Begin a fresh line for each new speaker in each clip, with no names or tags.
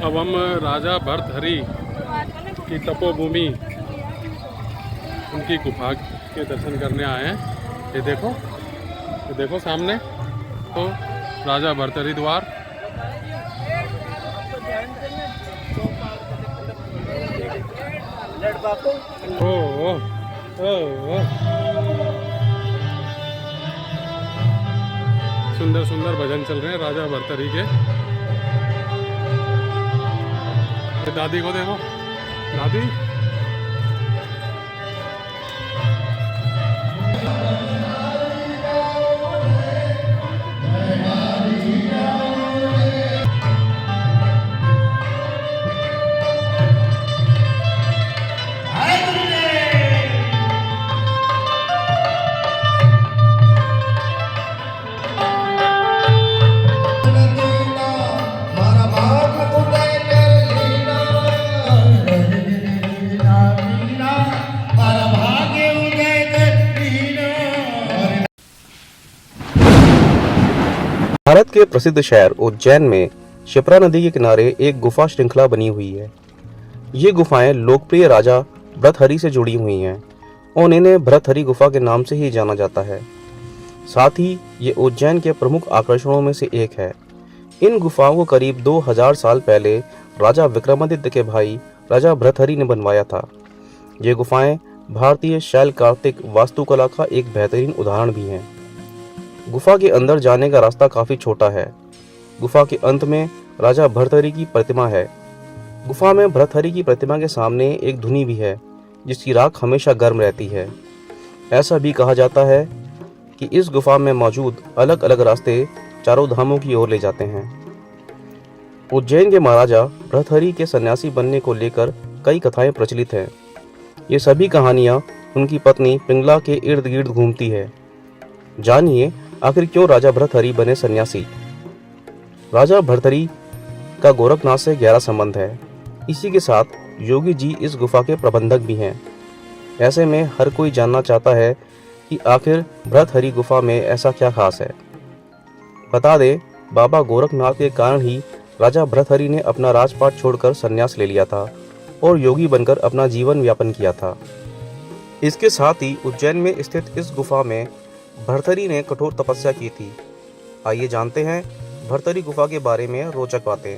अब हम राजा भर्तहरि की तपोभूमि उनकी गुफा के दर्शन करने आए हैं। ये देखो सामने तो राजा भर्तहरि द्वार। ओ ओ ओ ओ सुंदर सुंदर भजन चल रहे हैं राजा भर्तहरि के। दादी को देखो, दादी
भारत के प्रसिद्ध शहर उज्जैन में शिप्रा नदी के किनारे एक गुफा श्रृंखला बनी हुई है। ये गुफाएं लोकप्रिय राजा भर्तहरि से जुड़ी हुई हैं और इन्हें भर्तहरि गुफा के नाम से ही जाना जाता है। साथ ही ये उज्जैन के प्रमुख आकर्षणों में से एक है। इन गुफाओं को करीब 2000 साल पहले राजा विक्रमादित्य के भाई राजा भर्तहरि ने बनवाया था। ये गुफाएं भारतीय शैल कार्तिक वास्तुकला का एक बेहतरीन उदाहरण भी हैं। गुफा के अंदर जाने का रास्ता काफी छोटा है। गुफा के अंत में राजा भर्तहरि की प्रतिमा है। गुफा में भर्तहरि की प्रतिमा के सामने एक धुनी भी है जिसकी राख हमेशा गर्म रहती है। ऐसा भी कहा जाता है कि इस गुफा में मौजूद अलग अलग रास्ते चारों धामों की ओर ले जाते हैं। उज्जैन के महाराजा भर्तहरि के सन्यासी बनने को लेकर कई कथाएं प्रचलित हैं। ये सभी कहानियां उनकी पत्नी पिंगला के इर्द गिर्द घूमती है। जानिए आखिर क्यों राजा भर्तहरि बने सन्यासी। राजा भर्तहरि का गोरखनाथ से गहरा संबंध है। इसी के साथ योगी जी इस गुफा के प्रबंधक भी हैं। ऐसे में हर कोई जानना चाहता है कि आखिर भर्तहरि गुफा में ऐसा क्या खास है। बता दें, बाबा गोरखनाथ के कारण ही राजा भर्तहरि ने अपना राजपाट छोड़कर संन्यास ले लिया था और योगी बनकर अपना जीवन यापन किया था। इसके साथ ही उज्जैन में स्थित इस गुफा में भर्तहरि ने कठोर तपस्या की थी। आइए जानते हैं भर्तहरि गुफा के बारे में रोचक बातें।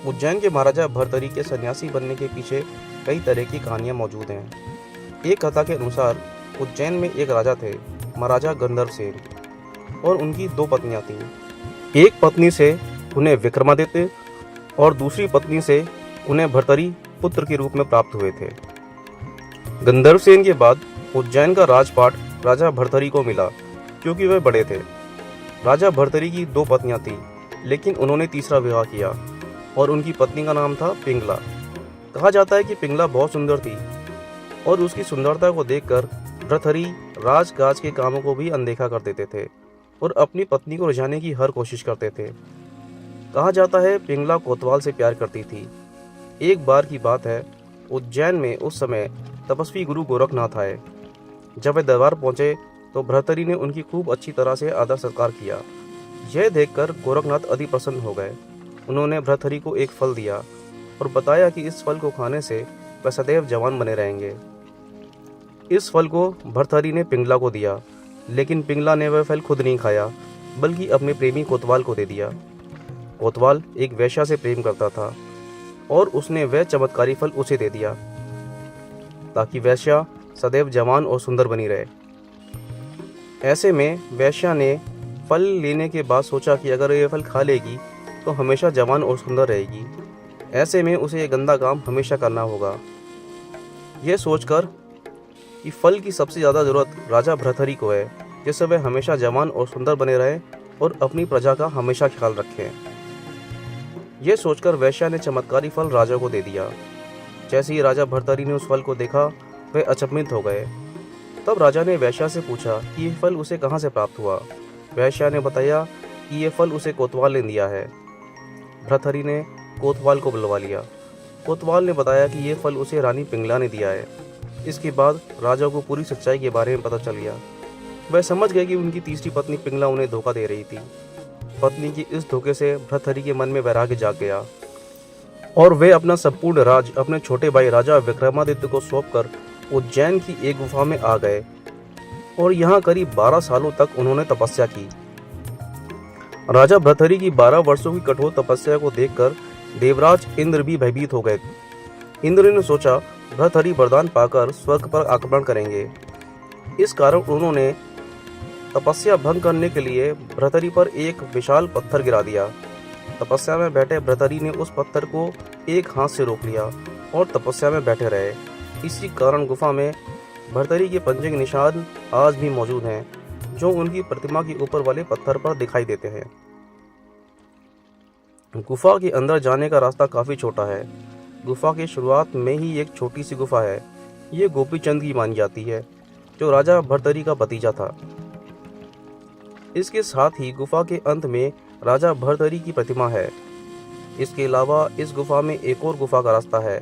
उज्जैन के महाराजा भर्तहरि के सन्यासी बनने के पीछे कई तरह की कहानियां मौजूद हैं। एक कथा के अनुसार उज्जैन में एक राजा थे, महाराजा गंधर्व सेन, और उनकी 2 पत्नियां थीं। एक पत्नी से उन्हें विक्रमादित्य और दूसरी पत्नी से उन्हें भर्तहरि पुत्र के रूप में प्राप्त हुए थे। गंधर्व सेन के बाद उज्जैन का राजपाट राजा भर्तहरि को मिला क्योंकि वे बड़े थे। राजा भर्तहरि की 2 पत्नियां थीं, लेकिन उन्होंने तीसरा विवाह किया और उनकी पत्नी का नाम था पिंगला। कहा जाता है कि पिंगला बहुत सुंदर थी और उसकी सुंदरता को देखकर भर्तहरि राजकाज के कामों को भी अनदेखा कर देते थे और अपनी पत्नी को रिझाने की हर कोशिश करते थे। कहा जाता है पिंगला कोतवाल से प्यार करती थी। एक बार की बात है, उज्जैन में उस समय तपस्वी गुरु गोरखनाथ आए। जब वे दरबार पहुंचे तो भर्तहरि ने उनकी खूब अच्छी तरह से आदर सत्कार किया। यह देखकर गोरखनाथ अति प्रसन्न हो गए। उन्होंने भर्तहरि को एक फल दिया और बताया कि इस फल को खाने से वह सदैव जवान बने रहेंगे। इस फल को भर्तहरि ने पिंगला को दिया, लेकिन पिंगला ने वह फल खुद नहीं खाया बल्कि अपने प्रेमी कोतवाल को दे दिया। कोतवाल एक वेश्या से प्रेम करता था और उसने वह चमत्कारी फल उसे दे दिया ताकि वेश्या सदैव जवान और सुंदर बनी रहे। ऐसे में वेश्या ने फल लेने के बाद सोचा कि अगर ये फल खा लेगी तो हमेशा जवान और सुंदर रहेगी। ऐसे में उसे ये गंदा काम हमेशा करना होगा। यह सोचकर कि फल की सबसे ज़्यादा ज़रूरत राजा भर्तहरि को है, जिससे वह हमेशा जवान और सुंदर बने रहे और अपनी प्रजा का हमेशा ख्याल रखें। यह सोचकर वेश्या ने चमत्कारी फल राजा को दे दिया। जैसे ही राजा भर्तहरि ने उस फल को देखा, वे अचंभित हो गए। तब राजा ने वेश्या से पूछा कि यह फल उसे कहाँ से प्राप्त हुआ। वेश्या ने बताया कि यह फल उसे कोतवाल ने दिया है। भर्तहरि ने कोतवाल को बुलवा लिया। कोतवाल ने बताया कि यह फल उसे रानी पिंगला ने दिया है। इसके बाद राजा को पूरी सच्चाई के बारे में पता चल गया। वह समझ गए कि उनकी तीसरी पत्नी पिंगला उन्हें धोखा दे रही थी। पत्नी की इस धोखे से भर्तहरि के मन में वैराग्य जाग गया और वे अपना संपूर्ण राज अपने छोटे भाई राजा विक्रमादित्य को सौंपकर उज्जैन की एक गुफा में आ गए और यहाँ करीब 12 सालों तक उन्होंने तपस्या की। राजा भर्तहरि की 12 वर्षों की कठोर तपस्या को देखकर देवराज इंद्र भी भयभीत हो गए। इंद्र ने सोचा भर्तहरि वरदान पाकर स्वर्ग पर आक्रमण करेंगे। इस कारण उन्होंने तपस्या भंग करने के लिए भर्तहरि पर एक विशाल पत्थर गिरा दिया। तपस्या में बैठे भर्तहरि ने उस पत्थर को एक हाथ से रोक लिया और तपस्या में बैठे रहे। इसी कारण गुफा में भर्तहरि के पंजे के निशान आज भी मौजूद हैं, जो उनकी प्रतिमा के ऊपर वाले पत्थर पर दिखाई देते हैं। गुफा के अंदर जाने का रास्ता काफी छोटा है। गुफा की शुरुआत में ही एक छोटी सी गुफा है। ये गोपी चंद की मानी जाती है, जो राजा भर्तहरि का भतीजा था। इसके साथ ही गुफा के अंत में राजा भर्तहरि की प्रतिमा है। इसके अलावा इस गुफा में एक और गुफा का रास्ता है।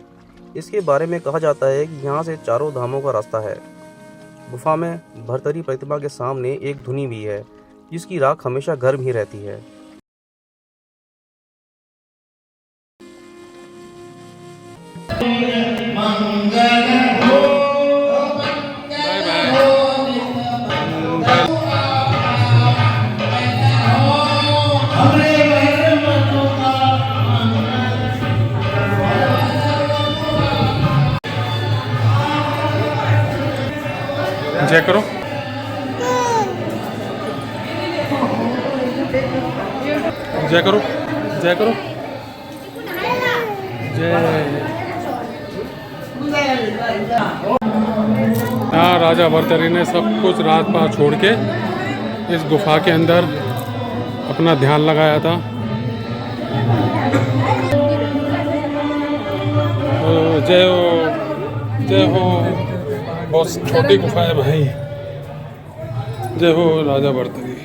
इसके बारे में कहा जाता है कि यहाँ से चारों धामों का रास्ता है। गुफा में भर्तहरि प्रतिमा के सामने एक धुनी भी है, जिसकी राख हमेशा गर्म ही रहती है।
जय करो। जय करो। जय करो। जय। हाँ, राजा भर्तहरि ने सब कुछ राजपाट छोड़ के इस गुफा के अंदर अपना ध्यान लगाया था। जय हो, जय हो। बहुत छोटी गुफा है भाई। जय हो राजा भर्तहरि।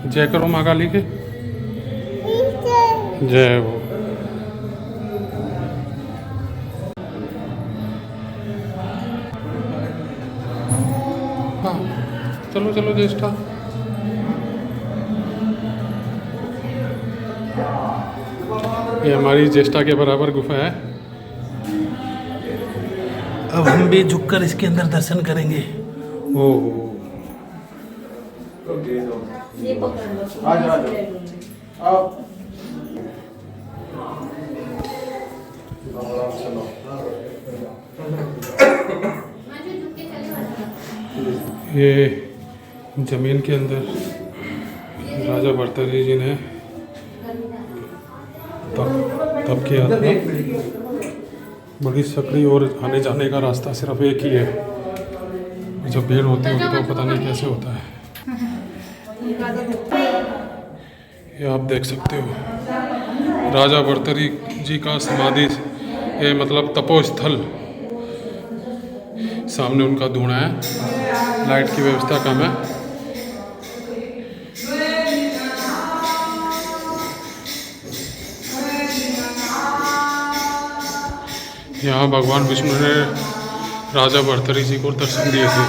जय करो माँ काली के। जय हो। हाँ, चलो चलो ज्येष्ठा। ये हमारी ज्येष्ठा के बराबर गुफा है।
अब हम भी झुककर इसके अंदर दर्शन करेंगे।
ओह, ये जमीन के अंदर राजा भर्तहरि जी ने तब किया था। बड़ी सकड़ी और आने जाने का रास्ता सिर्फ एक ही है। जब भीड़ होती होगी तो पता नहीं कैसे होता है। ये आप देख सकते हो राजा भर्तहरि जी का समाधि, ये मतलब तपोस्थल। सामने उनका धूणा है। लाइट की व्यवस्था कम है। यहाँ भगवान विष्णु ने राजा भर्तहरि जी को दर्शन दिए थे।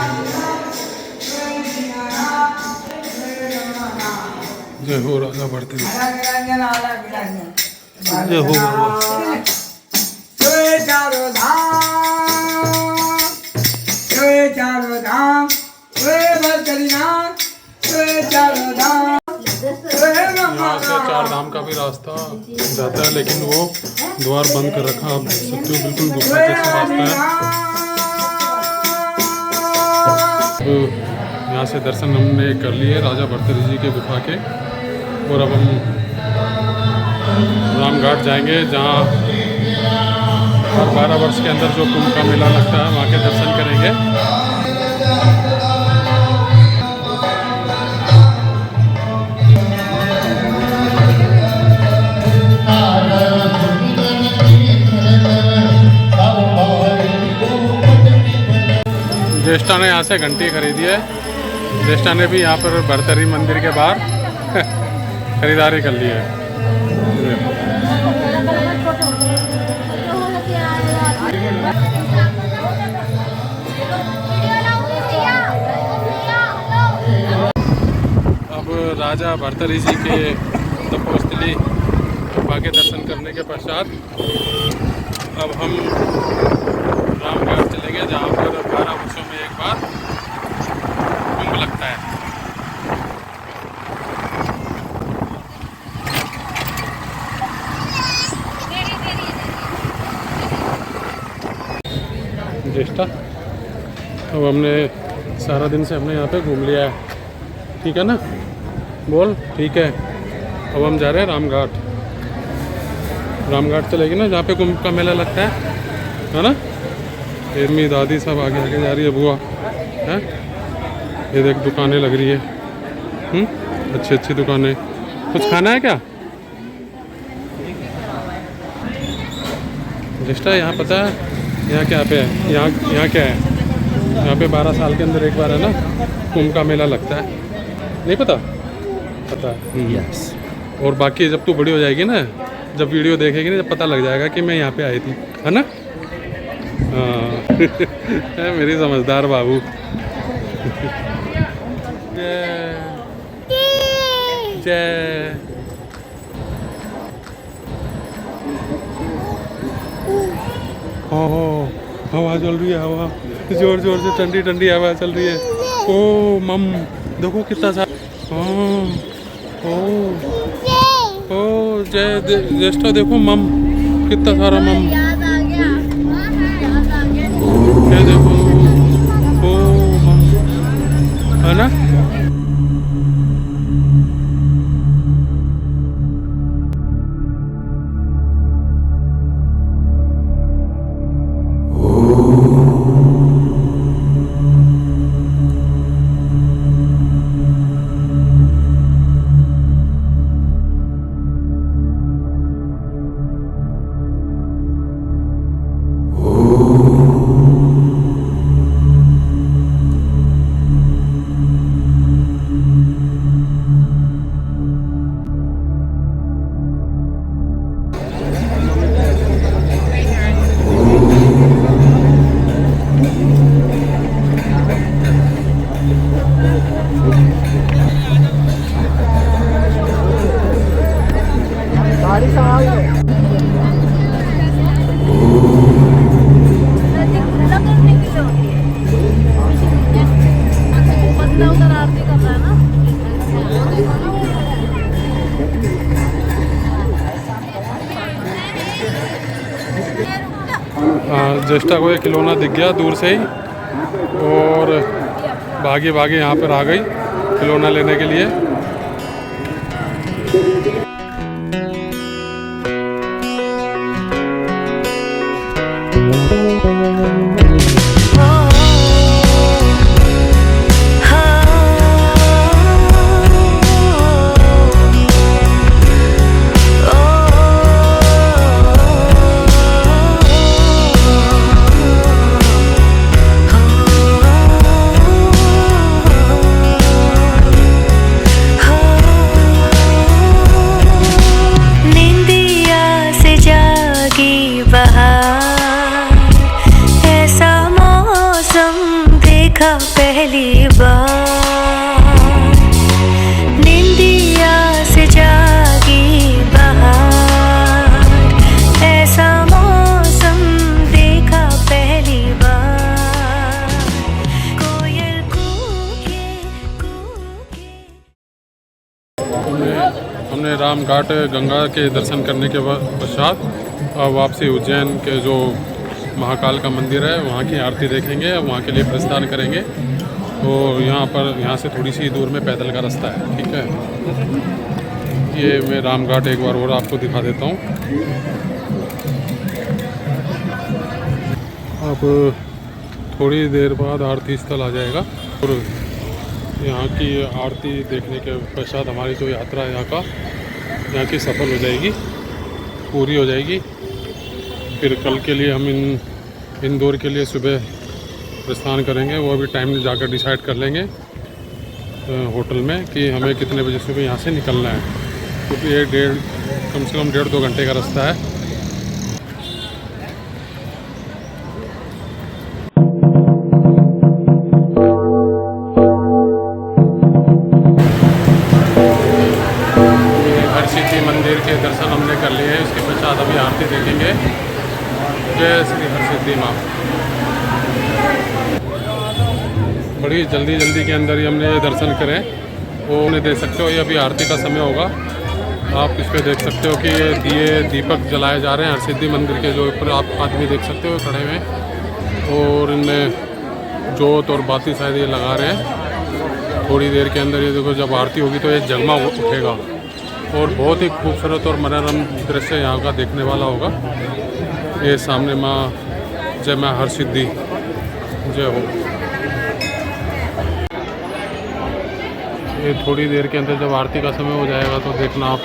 जय हो राजा भर्तहरि।
जय हो बाबा।
यहाँ से 4 धाम का भी रास्ता जाता है, लेकिन वो द्वार बंद कर रखा। आप देख सकते हो बिल्कुल गुफा जैसा रास्ता है। तो यहाँ से दर्शन हमने कर लिए राजा भर्तहरि जी के गुफा के, और अब हम रामघाट जाएंगे, जहाँ हर 12 वर्ष के अंदर जो कुंभ का मेला लगता है वहाँ के दर्शन करेंगे। ज्येष्ठा ने यहाँ से घंटी खरीदी है। ज्येष्ठा ने भी यहाँ पर भर्तहरि मंदिर के बाहर खरीदारी कर ली है। राजा भर्तृहरि जी के तपोस्थली गुफा के दर्शन करने के पश्चात अब हम रामघाट चलेंगे, जहाँ पर 12 वर्षों में एक बार कुंभ लगता है। ज्येष्ठा, अब हमने सारा दिन से हमने यहाँ पे घूम लिया है, ठीक है ना? बोल ठीक है। अब हम जा रहे हैं रामघाट। रामघाट चलेगी ना, जहाँ पे कुंभ का मेला लगता है ना? इतनी दादी सब आगे आगे जा रही है, बुआ है। ये देख दुकानें लग रही है, अच्छी अच्छी दुकानें। कुछ खाना है क्या ज्येष्ठा? यहाँ पता है यहाँ क्या पे है? यहाँ क्या है? यहाँ पे 12 साल के अंदर एक बार है ना कुंभ का मेला लगता है। नहीं पता? पता है।
यस।
और बाकी जब तू बड़ी हो जाएगी ना, जब वीडियो देखेगी ना, जब पता लग जाएगा कि मैं यहाँ पे आई थी, है ना? हाँ है मेरी समझदार बाबू। जय जय। हाँ हवा चल रही है, हवा जोर जोर से ठंडी ठंडी हवा चल रही है। ओ मम देखो कितना सारा। ओ जय ज्येष्ठा देखो मम, कितना सारा मम। ये देखो ओ मम, है ना? ज्येष्ठा को एक खिलौना दिख गया दूर से ही, और भागे भागे यहाँ पर आ गई खिलौना लेने के लिए।
पहली बार निंदिया से जागी बहार, ऐसा मौसम देखा पहली बार, कोयल कूके कूके।
हमने रामघाट गंगा के दर्शन करने के पश्चात वापसी उज्जैन के जो महाकाल का मंदिर है वहाँ की आरती देखेंगे, वहाँ के लिए प्रस्थान करेंगे। तो यहाँ से थोड़ी सी दूर में पैदल का रास्ता है, ठीक है? ये मैं रामघाट एक बार और आपको दिखा देता हूँ। अब थोड़ी देर बाद आरती स्थल आ जाएगा, और यहाँ की आरती देखने के पश्चात हमारी जो यात्रा है यहाँ की सफल हो जाएगी, पूरी हो जाएगी। फिर कल के लिए हम इंदौर के लिए सुबह प्रस्थान करेंगे। वो अभी टाइम जाकर डिसाइड कर लेंगे होटल में कि हमें कितने बजे सुबह यहाँ से निकलना है, क्योंकि ये कम से कम 1.5-2 घंटे का रास्ता है। मंदिर के दर्शन हमने कर लिए हैं। उसके पश्चात अभी आरती देखेंगे। जय श्री हरसिद्धि माँ। बड़ी जल्दी के अंदर ही हमने ये दर्शन करें। वो उन्हें देख सकते हो, ये अभी आरती का समय होगा। आप इस पर देख सकते हो कि ये दीपक जलाए जा रहे हैं हरसिद्धि मंदिर के, जो ऊपर आप आदमी देख सकते हो खड़े हुए, और इनमें जोत और बाती शायद ये लगा रहे हैं। थोड़ी देर के अंदर ये देखो, जब आरती होगी तो ये जगमग उठेगा और बहुत ही खूबसूरत और मनोरम दृश्य यहाँ का देखने वाला होगा। ये सामने माँ जय माँ हरसिद्धि जय हो। ये थोड़ी देर के अंदर जब आरती का समय हो जाएगा तो देखना आप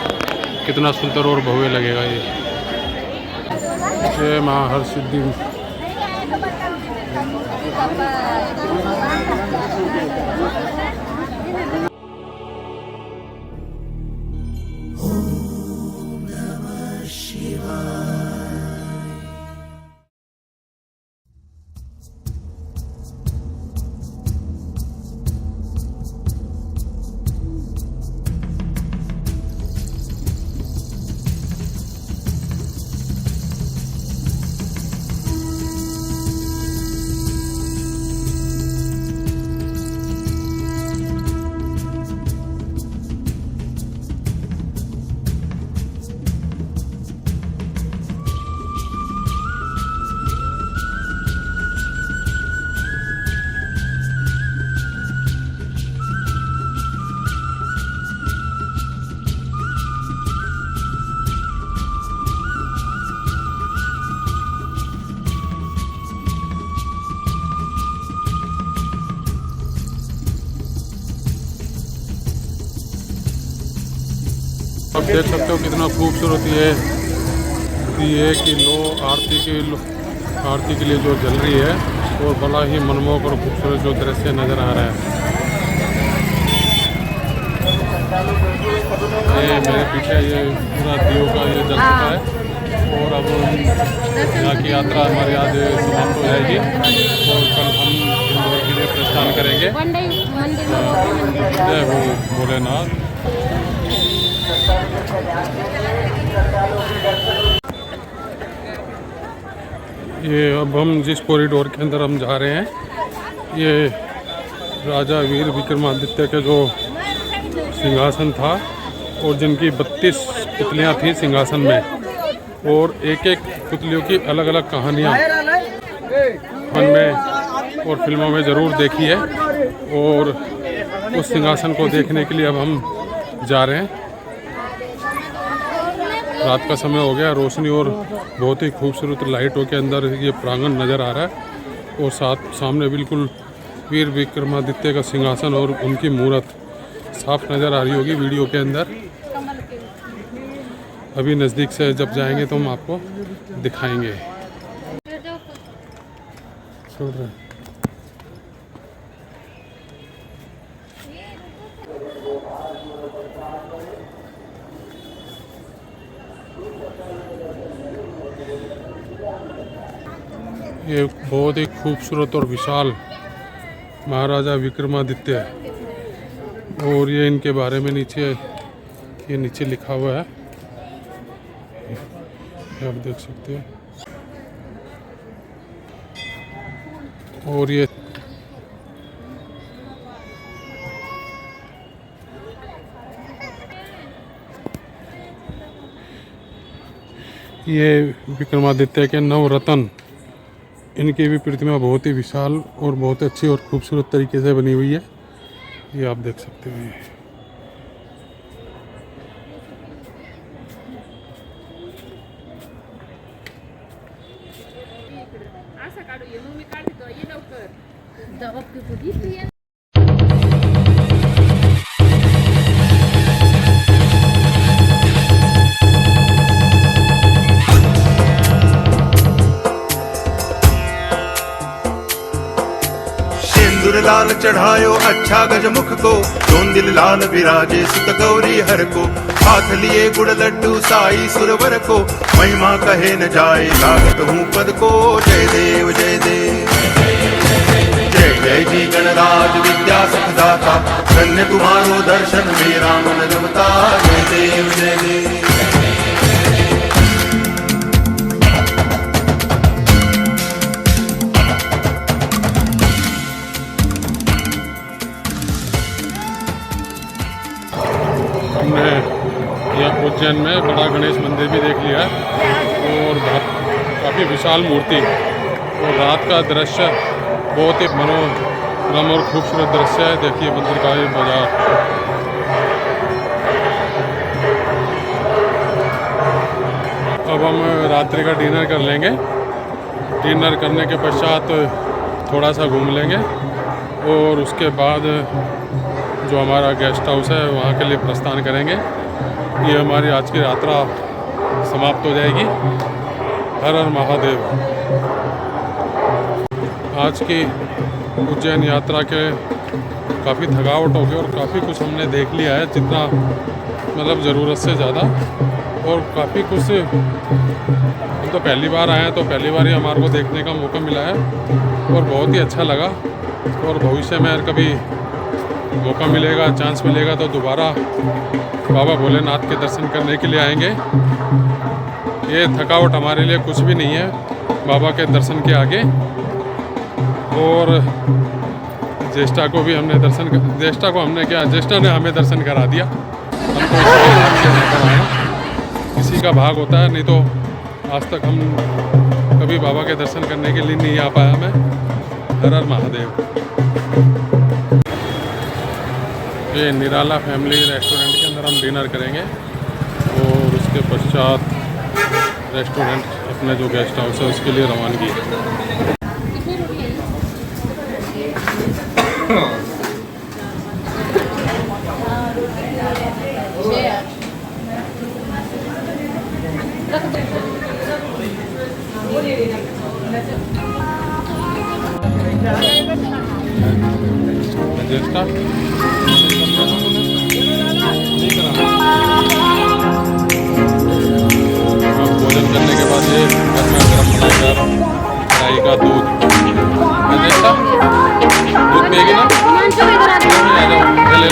कितना सुंदर और भव्य लगेगा ये। जय माँ हरसिद्धि। आप देख सकते हो कितना खूबसूरत ये कि लो आरती के लिए जो जल रही है, और बड़ा ही मनमोहक और खूबसूरत जो दृश्य नज़र आ रहा है। ये मेरे पीछे ये पूरा दियो का ये जल चुका है, और अब यहाँ की यात्रा हमारी आज समाप्त हो जाएगी, और कल हम इंदौर के लिए प्रस्थान करेंगे। जय हो भोलेनाथ। ये अब हम जिस कॉरिडोर के अंदर हम जा रहे हैं, ये राजा वीर विक्रमादित्य के जो सिंहासन था, और जिनकी 32 पुतलियाँ थी सिंहासन में, और एक एक पुतलियों की अलग अलग कहानियाँ फन में और फिल्मों में ज़रूर देखी है, और उस सिंहासन को देखने के लिए अब हम जा रहे हैं। रात का समय हो गया, रोशनी और बहुत ही खूबसूरत लाइटों के अंदर ये प्रांगण नज़र आ रहा है, और सामने बिल्कुल वीर विक्रमादित्य का सिंहासन और उनकी मूर्त साफ नज़र आ रही होगी वीडियो के अंदर। अभी नज़दीक से जब जाएंगे तो हम आपको दिखाएंगे। छोड़ रहे हैं। ये बहुत ही खूबसूरत और विशाल महाराजा विक्रमादित्य है, और ये इनके बारे में नीचे लिखा हुआ है, आप देख सकते हैं। और ये विक्रमादित्य के नवरत्न, इनकी भी प्रतिमा बहुत ही विशाल और बहुत अच्छी और खूबसूरत तरीके से बनी हुई है, ये आप देख सकते हैं।
लाल चढ़ायो अच्छा गजमुख को, जोंदिल लाल विराजे सुत गौरी हर को, हाथ लिए गुड़ लड्डू साई सुरवर को, महिमा कहे न जाए लागत हूँ पद को। जय देव जय देव जय जय जी गणराज विद्या सुखदाता, धन्य तुम्हारो दर्शन मेरा मन रमता। जय देव जय देव।
हमने यहाँ उज्जैन में बड़ा गणेश मंदिर भी देख लिया है और काफ़ी विशाल मूर्ति और रात का दृश्य बहुत ही मनोरम और खूबसूरत दृश्य है। देखिए मंदिर का ये बाजार। अब हम रात्रि का डिनर कर लेंगे। डिनर करने के पश्चात थोड़ा सा घूम लेंगे और उसके बाद जो हमारा गेस्ट हाउस है वहाँ के लिए प्रस्थान करेंगे। ये हमारी आज की यात्रा समाप्त हो जाएगी। हर हर महादेव। आज की उज्जैन यात्रा के काफ़ी थकावट हो गई और काफ़ी कुछ हमने देख लिया है, जितना मतलब ज़रूरत से ज़्यादा। और काफ़ी कुछ हम तो पहली बार आए हैं, तो पहली बार ही हमारे को देखने का मौका मिला है और बहुत ही अच्छा लगा। और भविष्य में अगर कभी मौका मिलेगा, चांस मिलेगा तो दोबारा बाबा भोलेनाथ के दर्शन करने के लिए आएंगे। ये थकावट हमारे लिए कुछ भी नहीं है बाबा के दर्शन के आगे। और ज्येष्ठा को भी हमने ज्येष्ठा को हमने क्या, ज्येष्ठा ने हमें दर्शन करा दिया। हमको किसी का भाग होता है, नहीं तो आज तक हम कभी बाबा के दर्शन करने के लिए नहीं आ पाया मैं। हर हर महादेव। ये निराला फैमिली रेस्टोरेंट के अंदर हम डिनर करेंगे और उसके पश्चात रेस्टोरेंट अपने जो गेस्ट हाउस है उसके लिए रवानगी। ज्येष्ठा भोजन करने के बाद ये गर्मा गाय का दूध। ज्येष्ठा दूध पिएगी ना? आ जाओ, ले लो।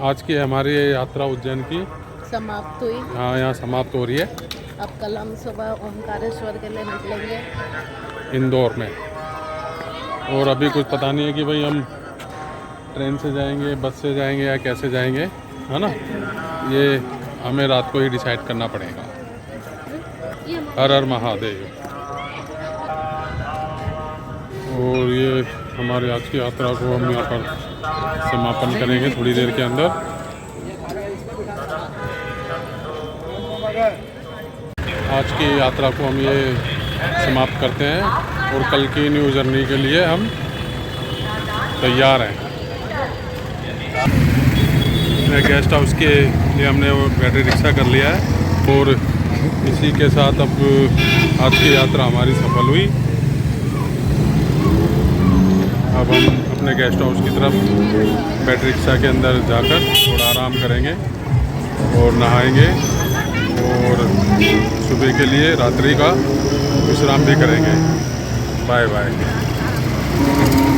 आज की हमारी यात्रा उज्जैन की
समाप्त हुई।
हाँ यहाँ समाप्त हो रही है।
अब कल हम सुबह ओंकारेश्वर के लिए निकलेंगे
इंदौर में। और अभी कुछ पता नहीं है कि भाई हम ट्रेन से जाएंगे, बस से जाएंगे या कैसे जाएंगे, है ना। ये हमें रात को ही डिसाइड करना पड़ेगा। हर हर महादेव। और ये हमारी आज की यात्रा को हम यहाँ पर समापन करेंगे थोड़ी देर के अंदर। आज की यात्रा को हम ये समाप्त करते हैं और कल की न्यू जर्नी के लिए हम तैयार हैं। गेस्ट हाउस के लिए हमने वो बैटरी रिक्शा कर लिया है और इसी के साथ अब आज की यात्रा हमारी सफल हुई। अब हम अपने गेस्ट हाउस की तरफ बैटरी रिक्शा के अंदर जाकर थोड़ा आराम करेंगे और नहाएंगे और सुबह के लिए रात्रि का विश्राम भी करेंगे। Bye bye.